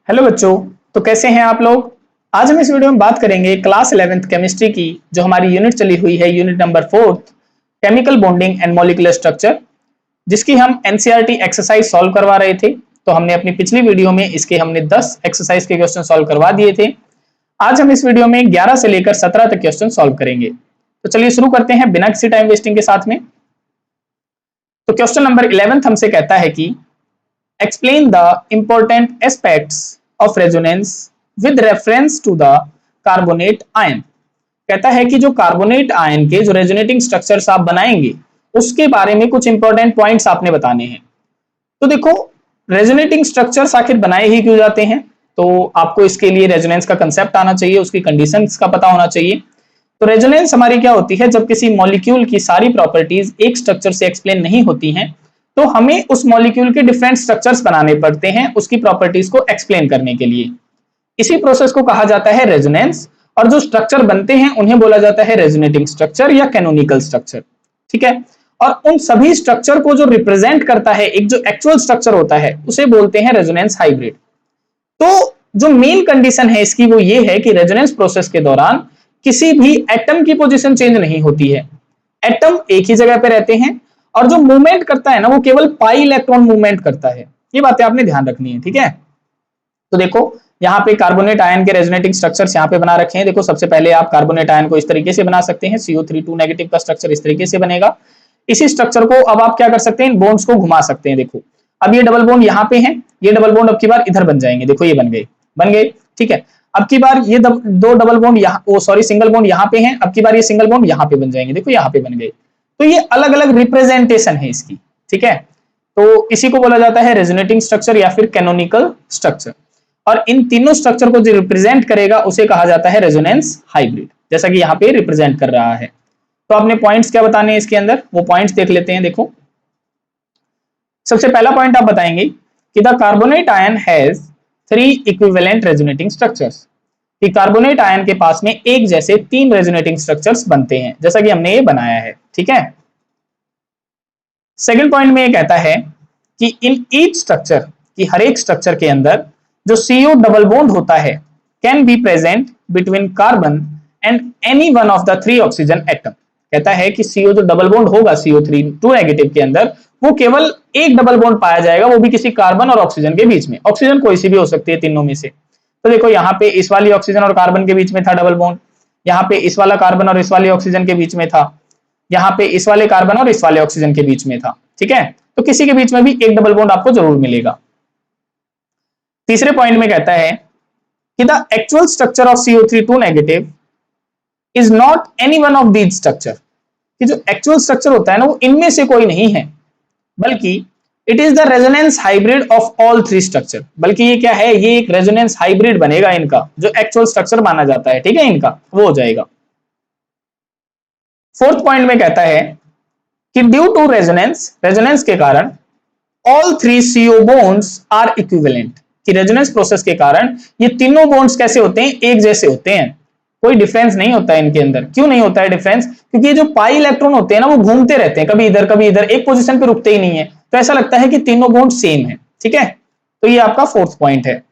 Hello बच्चों। तो कैसे हैं आप लोग। आज हम इस वीडियो में बात करेंगे क्लास 11th केमिस्ट्री की जो हमारी यूनिट चली हुई है, unit number 4 chemical bonding and molecular structure, जिसकी हम एनसीईआरटी एक्सरसाइज सॉल्व करवा रहे थे। तो हमने अपनी पिछली वीडियो में इसके हमने 10 एक्सरसाइज के क्वेश्चन सॉल्व करवा दिए थे। आज हम इस वीडियो में 11 से लेकर 17 तक क्वेश्चन सॉल्व करेंगे। तो चलिए शुरू करते हैं बिना किसी टाइम वेस्टिंग के साथ में। तो क्वेश्चन नंबर 11 हमसे कहता है कि explain the important aspects of resonance with reference to the carbonate ion। कहता है कि जो कार्बोनेट आयन के जो रेजोनेटिंग स्ट्रक्चर्स आप बनाएंगे उसके बारे में कुछ इंपॉर्टेंट पॉइंट्स आपने बताने हैं। तो देखो, रेजोनेटिंग स्ट्रक्चर्स आखिर बनाए ही क्यों जाते हैं, तो आपको इसके लिए रेजोनेंस का कंसेप्ट आना चाहिए, उसकी कंडीशंस का पता होना चाहिए। तो रेजोनेंस हमारी क्या होती है, जब किसी मॉलिक्यूल की सारी प्रॉपर्टीज एक स्ट्रक्चर से एक्सप्लेन नहीं होती हैं तो हमें उस मॉलिक्यूल के डिफरेंट स्ट्रक्चर्स बनाने पड़ते हैं उसकी प्रॉपर्टीज को एक्सप्लेन करने के लिए। इसी प्रोसेस को कहा जाता है रेजोनेंस, और जो स्ट्रक्चर बनते हैं उन्हें बोला जाता है रेजोनेटिंग स्ट्रक्चर या कैनोनिकल स्ट्रक्चर। ठीक है, और उन सभी स्ट्रक्चर को जो रिप्रेजेंट करता है एक जो एक्चुअल स्ट्रक्चर होता है उसे बोलते हैं रेजोनेंस हाइब्रिड। तो जो मेन कंडीशन है इसकी वो ये है कि रेजोनेंस प्रोसेस के दौरान किसी भी एटम की पोजीशन चेंज नहीं होती है, एटम एक ही जगह पे रहते हैं, और जो मूवमेंट करता है ना वो केवल पाई इलेक्ट्रॉन मूवमेंट करता है। ये बातें आपने ध्यान रखनी है, ठीक है। तो देखो यहाँ पे कार्बोनेट आयन के रेजोनेटिंग स्ट्रक्चर्स यहाँ पे बना रखे हैं। देखो सबसे पहले आप कार्बोनेट आयन को इस तरीके से बना सकते हैं, CO3 नेगेटिव का स्ट्रक्चर इस तरीके से बनेगा। इसी स्ट्रक्चर को अब आप क्या कर सकते हैं, इन बॉन्ड्स को घुमा सकते हैं। देखो अब ये डबल बॉन्ड यहाँ पे है, ये डबल बॉन्ड अब की बार इधर बन जाएंगे। देखो ये बन गए, ठीक है। अब की बार ये दो डबल बॉन्ड यहाँ, सॉरी सिंगल बॉन्ड यहाँ पे है, अब की बार ये सिंगल बॉन्ड यहाँ पे बन जाएंगे। देखो यहाँ पे बन गए। तो ये अलग अलग रिप्रेजेंटेशन है इसकी, ठीक है। तो इसी को बोला जाता है रेजोनेटिंग स्ट्रक्चर या फिर कैनोनिकल स्ट्रक्चर, और इन तीनों स्ट्रक्चर को जो रिप्रेजेंट करेगा उसे कहा जाता है रेजोनेंस हाइब्रिड, जैसा कि यहाँ पे रिप्रेजेंट कर रहा है। तो आपने पॉइंट्स क्या बताने हैं इसके अंदर, वो पॉइंट्स देख लेते हैं। देखो सबसे पहला पॉइंट आप बताएंगे कि the carbonate ion has 3 equivalent resonating structures, कि कार्बोनेट आयन के पास में एक जैसे 3 रेजोनेटिंग स्ट्रक्चर्स बनते हैं, जैसा कि हमने ये बनाया है, ठीक है। सेकंड पॉइंट में ये कहता है कि इन ईच स्ट्रक्चर, कि हर एक स्ट्रक्चर के अंदर जो CO डबल बॉन्ड होता है can be present between carbon and any one of the 3 oxygen atom. कहता है कि CO जो डबल बॉन्ड होगा CO3 नेगेटिव के अंदर, वो केवल एक डबल बॉन्ड पाया जाएगा, वो भी किसी कार्बन और ऑक्सीजन के बीच में। ऑक्सीजन कोई सी भी हो सकती है तीनों में से। तो देखो यहाँ पे इस वाली ऑक्सीजन और कार्बन के बीच में था डबल बॉन्ड, यहाँ पे इस वाला कार्बन और इस वाली ऑक्सीजन के बीच में था, यहाँ पे इस वाले कार्बन और इस वाले ऑक्सीजन के बीच में था, ठीक है। तो किसी के बीच में भी एक डबल बॉन्ड आपको जरूर मिलेगा। तीसरे पॉइंट में कहता है कि the actual structure of CO3 negative is not any one of these structure, कि जो एक्चुअल स्ट्रक्चर होता है ना वो इनमें से कोई नहीं है, बल्कि it is the resonance hybrid of all 3 structure. बल्कि ये क्या है, ये एक रेजोनेंस हाइब्रिड बनेगा इनका, जो एक्चुअल स्ट्रक्चर माना जाता है, ठीक है, इनका वो हो जाएगा। फोर्थ पॉइंट में कहता है कि ड्यू टू रेजोनेंस, रेजोनेंस के कारण all 3 CO bonds are equivalent, कि रेजोनेंस प्रोसेस के कारण ये तीनों बॉन्ड्स कैसे होते हैं, एक जैसे होते हैं, कोई डिफरेंस नहीं होता है इनके अंदर। क्यों नहीं होता है डिफरेंस, क्योंकि ये जो पाई इलेक्ट्रॉन होते हैं ना वो घूमते रहते हैं, कभी इधर कभी इधर, एक पोजीशन पे रुकते ही नहीं है, तो ऐसा लगता है कि तीनों बॉन्ड सेम है, ठीक है। तो ये आपका फोर्थ पॉइंट है।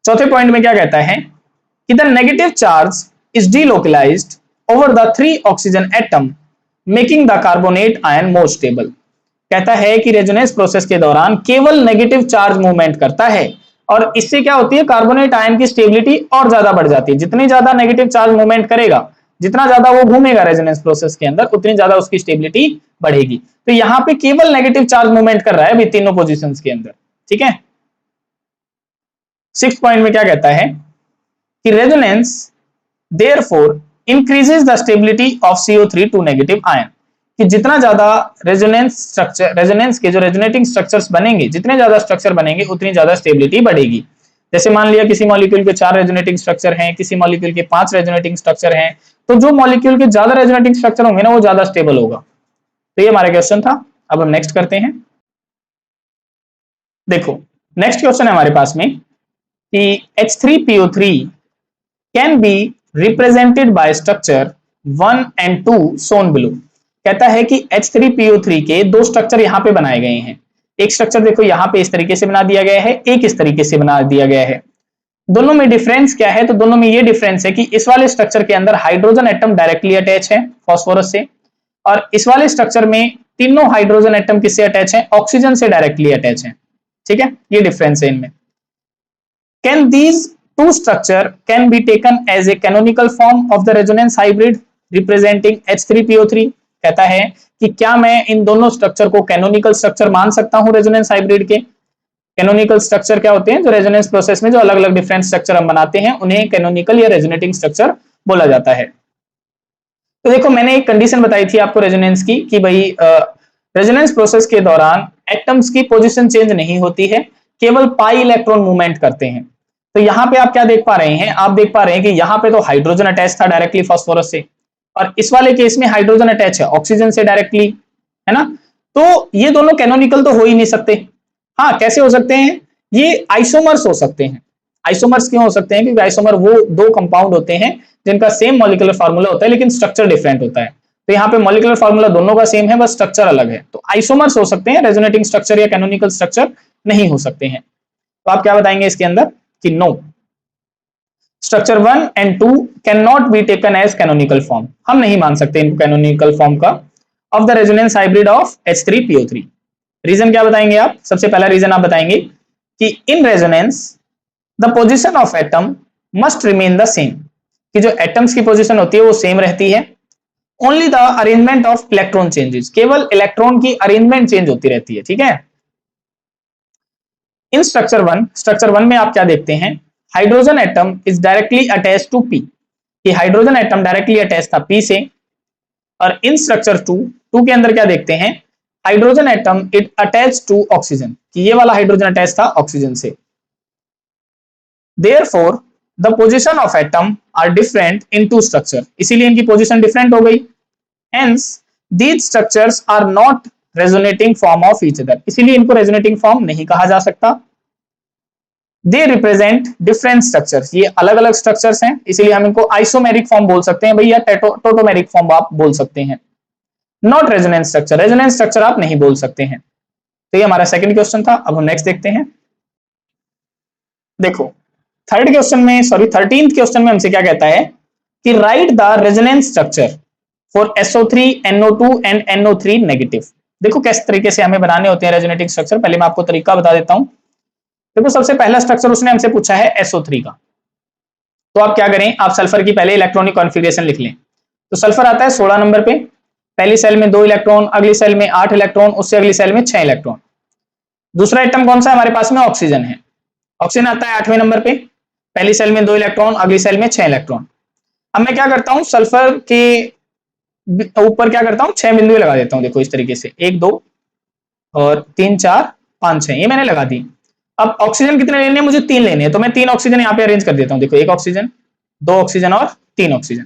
चौथे पॉइंट में क्या कहता है कि the negative charge is delocalised over the 3 oxygen atom making the carbonate ion more stable. कहता है कि रेजोनेंस प्रोसेस के दौरान केवल नेगेटिव चार्ज मूवमेंट करता है, और इससे क्या होती है, कार्बोनेट आयन की स्टेबिलिटी और ज्यादा बढ़ जाती है। जितनी ज्यादा नेगेटिव चार्ज मूवमेंट करेगा, जितना ज्यादा वो घूमेगा रेजोनेंस प्रोसेस के अंदर, उतनी ज्यादा उसकी स्टेबिलिटी बढ़ेगी। तो यहाँ पे केवल नेगेटिव चार्ज मूवमेंट कर रहा है अभी तीनों पोजीशंस के अंदर, ठीक है। सिक्स्थ पॉइंट में क्या कहता है कि resonance therefore increases the stability of CO3 negative ion, कि जितना ज्यादा रेजोनेंस स्ट्रक्चर, रेजोनेंस के जो रेजोनेटिंग स्ट्रक्चर्स बनेंगे, जितने ज्यादा स्ट्रक्चर बनेंगे उतनी ज्यादा स्टेबिलिटी बढ़ेगी। जैसे मान लिया किसी मॉलिक्यूल के 4 रेजोनेटिंग स्ट्रक्चर हैं, किसी मॉलिक्यूल के 5 रेजोनेटिंग स्ट्रक्चर हैं, तो जो मॉलिक्यूल के ज्यादा रेजोनेटिंग स्ट्रक्चर होंगे ना वो ज्यादा स्टेबल होगा। तो ये हमारा क्वेश्चन था। अब हम नेक्स्ट करते हैं। देखो नेक्स्ट क्वेश्चन है हमारे पास में कि H3PO3 can be represented by structure 1 and 2 shown below। कहता है कि H3PO3 के 2 स्ट्रक्चर यहां पे बनाए गए हैं। एक स्ट्रक्चर देखो यहाँ पे इस तरीके से बना दिया गया है, एक इस तरीके से बना दिया गया है। दोनों में डिफरेंस क्या है? तो दोनों में ये डिफरेंस है कि इस वाले स्ट्रक्चर के अंदर हाइड्रोजन एटम डायरेक्टली अटैच है फास्फोरस से, और इस वाले स्ट्रक्चर में तीनों हाइड्रोजन एटम किससे अटैच है? ऑक्सीजन से डायरेक्टली अटैच है। ठीक है, ये डिफरेंस है इनमें। Can these two structure can be taken as a canonical form of the resonance hybrid representing H3PO3? कहता है कि क्या मैं इन दोनों स्ट्रक्चर को कैनोनिकल स्ट्रक्चर मान सकता हूं रेजोनेंस हाइब्रिड के? कैनोनिकल स्ट्रक्चर क्या होते हैं? जो रेजोनेंस प्रोसेस में जो अलग अलग डिफरेंट स्ट्रक्चर हम बनाते हैं उन्हें कैनोनिकल या रेजोनेटिंग स्ट्रक्चर बोला जाता है। तो देखो मैंने एक कंडीशन बताई थी आपको रेजोनेंस की कि भाई रेजोनेंस प्रोसेस के दौरान एटम्स की पोजीशन चेंज नहीं होती है, केवल पाई इलेक्ट्रॉन मूवमेंट करते हैं। तो यहाँ पे आप क्या देख पा रहे हैं? आप देख पा रहे हैं कि यहाँ पे तो हाइड्रोजन अटैच था डायरेक्टली फास्फोरस से, और इस वाले केस में हाइड्रोजन अटैच है ऑक्सीजन से डायरेक्टली, है ना? तो ये दोनों कैनोनिकल तो हो ही नहीं सकते। हाँ, कैसे हो सकते हैं? ये आइसोमर्स हो सकते हैं। आइसोमर्स क्यों हो सकते हैं? क्योंकि आइसोमर वो दो कंपाउंड होते हैं जिनका सेम मॉलिक्यूलर फार्मूला होता है लेकिन स्ट्रक्चर डिफरेंट होता है। तो यहाँ पे मॉलिक्यूलर फार्मूला दोनों का सेम है, बस स्ट्रक्चर अलग है। तो आइसोमर्स हो सकते हैं, रेजोनेटिंग स्ट्रक्चर या कैनोनिकल स्ट्रक्चर नहीं हो सकते हैं। तो आप क्या बताएंगे इसके अंदर कि no, structure 1 and 2 can not be taken as canonical form, हम नहीं मान सकते इनको कैनोनिकल फॉर्म का of the resonance hybrid of H3PO3। Reason क्या बताएंगे आप? सबसे पहला रीजन आप बताएंगे कि in resonance the position of atom must remain the same, कि जो एटम्स की पोजीशन होती है वो सेम रहती है। Only the arrangement of electron changes, केवल इलेक्ट्रॉन की अरेंजमेंट चेंज होती रहती है। ठीक है, इन स्ट्रक्चर 1 में आप क्या देखते हैं? Hydrogen atom is directly attach to P, कि हाइड्रोजन एटम डायरेक्टली अटैच था पी से। और इन स्ट्रक्चर 2 के अंदर क्या देखते हैं? Hydrogen atom it attach to oxygen, कि ये वाला हाइड्रोजन अटैच था ऑक्सीजन से। Therefore, the position of atom are different in two structure, इसीलिए इनकी पोजीशन डिफरेंट हो गई। Hence, these structures are not resonating form of each other, इसीलिए इनको रेजोनेटिंग फॉर्म नहीं कहा जा सकता। They represent different structures, ये अलग अलग स्ट्रक्चर्स हैं, इसीलिए हम इनको आइसोमेरिक फॉर्म बोल सकते हैं भैया, टोटोमेरिक फॉर्म आप बोल सकते हैं। Not resonance structure, resonance structure आप नहीं बोल सकते हैं। तो ये हमारा सेकंड क्वेश्चन था। अब हम नेक्स्ट देखते हैं। देखो थर्टीन्थ क्वेश्चन में हमसे क्या कहता है कि right the resonance structure for SO3 NO2 and NO3 negative. देखो किस तरीके से हमें बनाने होते हैं रेजोनेटिंग स्ट्रक्चर, पहले मैं आपको तरीका बता देता हूं। देखो सबसे पहला स्ट्रक्चर उसने हमसे पूछा है SO3 का, तो आप क्या करें? आप सल्फर की पहले इलेक्ट्रॉनिक कॉन्फ़िगरेशन लिख लें। तो सल्फर आता है 16 नंबर पे, पहली सेल में 2 इलेक्ट्रॉन, अगली सेल में 8 इलेक्ट्रॉन, उससे अगली सेल में 6 इलेक्ट्रॉन। दूसरा एटम कौन सा है हमारे पास में? ऑक्सीजन है। ऑक्सीजन आता है 8वें नंबर पे, पहली सेल में 2 इलेक्ट्रॉन, अगली सेल में 6 इलेक्ट्रॉन। अब मैं क्या करता हूं? सल्फर के ऊपर क्या करता हूं? 6 बिंदु लगा देता हूं। देखो इस तरीके से 1 2 और 3 4 5 6, ये मैंने लगा दी। अब ऑक्सीजन कितने लेने हैं? मुझे 3 लेने हैं, तो मैं 3 ऑक्सीजन यहाँ पे अरेंज कर देता हूँ। देखो 1 ऑक्सीजन, 2 ऑक्सीजन और 3 ऑक्सीजन।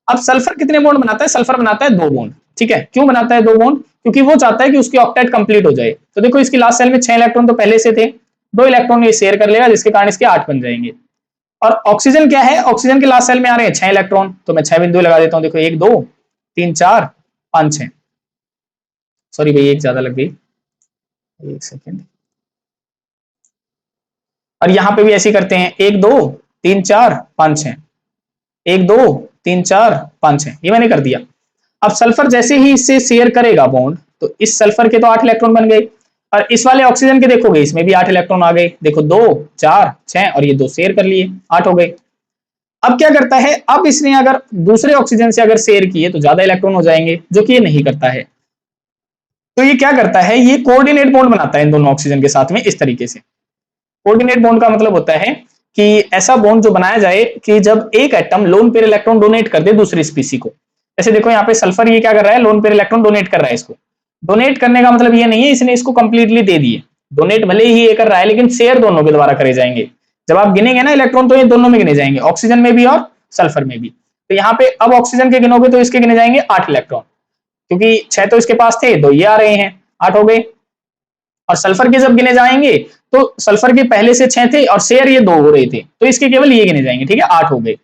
अब सल्फर कितने बॉन्ड बनाता है? सल्फर बनाता है 2 बॉन्ड। ठीक है, क्यों बनाता है 2 बॉन्ड? क्योंकि वो चाहता है कि उसकी ऑक्टेट कंप्लीट हो जाए। तो देखो इसकी लास्ट सेल में 6 इलेक्ट्रॉन तो पहले से थे, 2 इलेक्ट्रॉन ये शेयर कर लेगा जिसके कारण इसके 8 बन जाएंगे। और ऑक्सीजन क्या है? ऑक्सीजन के लास्ट सेल में आ रहे हैं 6 इलेक्ट्रॉन, तो मैं 6 बिंदु लगा देता हूं। देखो 1 2 3 4 5 6, सॉरी भाई एक ज्यादा लग गई, एक सेकेंड। और यहां पे भी ऐसे करते हैं 1 2 3 4 5 6, 1 2 3 4 5 6, ये मैंने कर दिया। अब सल्फर जैसे ही इससे शेयर करेगा बॉन्ड, तो इस सल्फर के तो 8 इलेक्ट्रॉन बन गए, और इस वाले ऑक्सीजन के देखोगे इसमें भी 8 इलेक्ट्रॉन आ गए। देखो 2 4 6 और ये 2 शेयर कर लिए, 8 हो गए। अब क्या करता है? अब इसने अगर दूसरे ऑक्सीजन से अगर शेयर किए तो ज्यादा इलेक्ट्रॉन हो जाएंगे, जो कि ये नहीं करता है। तो ये क्या करता है? ये कोऑर्डिनेट बॉन्ड बनाता है इन दोनों ऑक्सीजन के साथ में इस तरीके से। कोऑर्डिनेट बॉन्ड का मतलब होता है कि ऐसा बॉन्ड जो बनाया जाए कि जब एक atom lone pair electron donate कर दे दूसरी स्पीसी को। जैसे देखो यहाँ पे सल्फर ये क्या कर रहा है? लोन पेयर इलेक्ट्रॉन डोनेट कर रहा है इसको। डोनेट करने का मतलब ये नहीं है इसने इसको कंप्लीटली दे दिए, डोनेट भले ही ये कर रहा है लेकिन शेयर दोनों के द्वारा करे जाएंगे। जब आप गिनेंगे ना इलेक्ट्रॉन, तो ये दोनों में गिने जाएंगे, ऑक्सीजन में भी और सल्फर में भी। तो यहाँ पे अब ऑक्सीजन के गिनोगे तो इसके गिने जाएंगे 8 इलेक्ट्रॉन, क्योंकि 6 तो इसके पास थे, 2 ये आ रहे हैं, 8 हो गए। और सल्फर के जब गिने जाएंगे तो सल्फर के पहले से 6 थे और शेयर ये 2 हो रहे थे, तो इसके केवल ये गिने जाएंगे। ठीक है, 8 हो गए।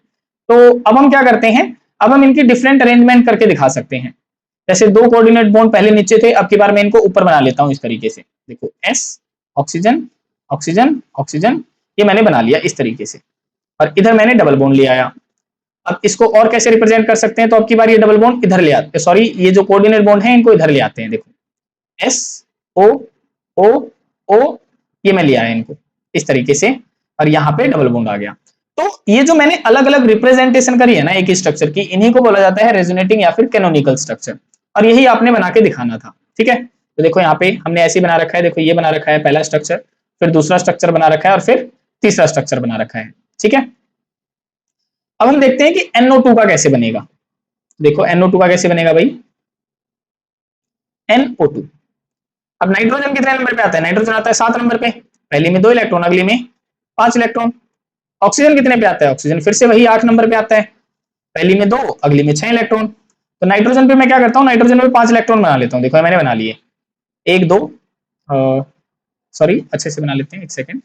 तो अब हम क्या करते हैं? अब हम इनकी डिफरेंट अरेंजमेंट करके दिखा सकते हैं। जैसे 2 कोऑर्डिनेट बॉन्ड पहले नीचे थे, अब की बार मैं इनको ऊपर बना लेता हूं इस तरीके से। देखो S ऑक्सीजन ऑक्सीजन ऑक्सीजन, ये मैंने बना लिया इस तरीके से, और इधर मैंने डबल बॉन्ड ले आया। अब इसको और कैसे रिप्रेजेंट कर सकते हैं, तो अब की बार ये डबल बॉन्ड इधर ले आते, सॉरी ये जो कोऑर्डिनेट बॉन्ड है इनको इधर ले आते हैं। देखो S O O O, ये मैं ले आया इनको इस तरीके से, और यहाँ पे डबल बॉन्ड आ गया। तो ये जो मैंने अलग अलग रिप्रेजेंटेशन करी है ना एक ही स्ट्रक्चर की, इन्हीं को बोला जाता है रेजोनेटिंग या फिर कैनोनिकल स्ट्रक्चर, और यही आपने बना के दिखाना था। ठीक है, तो देखो यहाँ पे हमने ऐसे बना रखा है, देखो ये बना रखा है पहला स्ट्रक्चर, फिर दूसरा स्ट्रक्चर बना रखा है, और फिर तीसरा स्ट्रक्चर बना रखा है। ठीक है, अब हम देखते हैं कि NO2 का कैसे बनेगा। देखो NO2 का कैसे बनेगा भाई, NO2। अब नाइट्रोजन कितने नंबर पे आता है, नाइट्रोजन आता है 7 नंबर पे, पहली में 2 इलेक्ट्रॉन, अगली में 5 इलेक्ट्रॉन। ऑक्सीजन कितने पे आता है, ऑक्सीजन फिर से वही 8 नंबर पे आता है, पहली में 2, अगली में 6 इलेक्ट्रॉन। तो नाइट्रोजन पे मैं क्या करता हूँ, नाइट्रोजन पे 5 इलेक्ट्रॉन बना लेता हूँ। देखो मैंने बना लिए, 1 2, सॉरी अच्छे से बना लेते हैं, एक सेकेंड।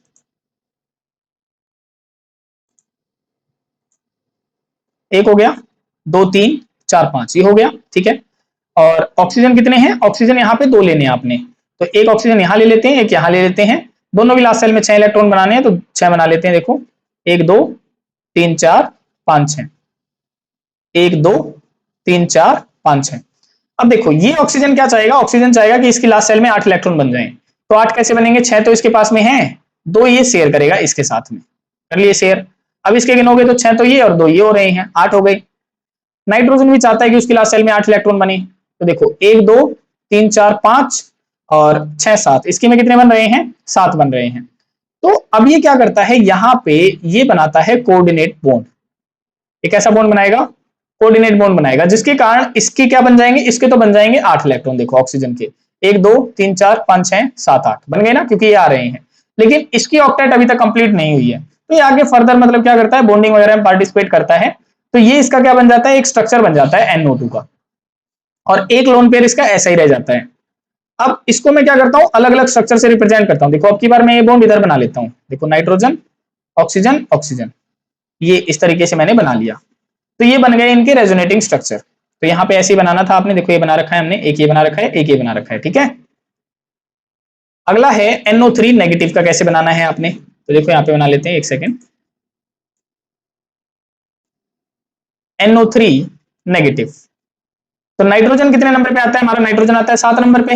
एक हो गया, 2 3 4 5, ये हो गया। ठीक है, और ऑक्सीजन कितने हैं, ऑक्सीजन यहाँ पे 2 लेने हैं आपने, तो एक ऑक्सीजन यहाँ ले लेते हैं, एक यहाँ ले लेते हैं, दोनों भी लास्ट सेल में 6 इलेक्ट्रॉन बनाने हैं, तो 6 बना लेते हैं। देखो 1 2 3 4 5 6, 1 2 3 4 5 6। अब देखो ये ऑक्सीजन क्या चाहेगा, ऑक्सीजन चाहेगा कि इसकी लास्ट सेल में 8 इलेक्ट्रॉन बन जाएं। तो 8 कैसे बनेंगे, 6 तो इसके पास में है, 2 ये शेयर करेगा इसके साथ में, कर लिए शेयर। अब इसके गिनोगे तो 6 तो ये और 2 ये हो रहे हैं, 8 हो गई। नाइट्रोजन भी चाहता है कि उसकी लास्ट सेल में 8 इलेक्ट्रॉन बने, तो देखो 1 2 3 4 5 और 6 7, इसके में कितने बन रहे हैं, 7 बन रहे हैं। तो अब ये क्या करता है, यहाँ पे ये बनाता है कोऑर्डिनेट बॉन्ड। एक ऐसा बॉन्ड बनाएगा, कोऑर्डिनेट बॉन्ड बनाएगा, जिसके कारण इसके क्या बन जाएंगे, इसके तो बन जाएंगे 8 इलेक्ट्रॉन। देखो ऑक्सीजन के 1 2 3 4 5 6 7 8 बन गए ना, क्योंकि ये आ रहे हैं, लेकिन इसकी ऑक्टेट अभी तक कंप्लीट नहीं हुई है। तो ये आगे फर्दर मतलब क्या करता है, बॉन्डिंग वगैरह में पार्टिसिपेट करता है। तो ये इसका क्या बन जाता है, एक स्ट्रक्चर बन जाता है NO2 का, और एक लोन पेयर इसका ऐसा ही रह जाता है। अब इसको मैं क्या करता हूं, अलग अलग स्ट्रक्चर से रिप्रेजेंट करता हूं। देखो अब की बार मैं ये बॉन्ड इधर बना लेता हूं, देखो नाइट्रोजन ऑक्सीजन ऑक्सीजन, ये इस तरीके से मैंने बना लिया। तो ये बन गए इनके रेजोनेटिंग स्ट्रक्चर। तो यहाँ पे ऐसे ही बनाना था आपने, देखो ये बना रखा है हमने, एक ये बना रखा है, एक ये बना रखा है। ठीक है, अगला है NO3 नेगेटिव का कैसे बनाना है आपने, तो देखो यहाँ पे बना लेते हैं, एक सेकेंड। NO3 नेगेटिव, तो नाइट्रोजन कितने नंबर पे आता है हमारा, नाइट्रोजन आता है 7 नंबर पे,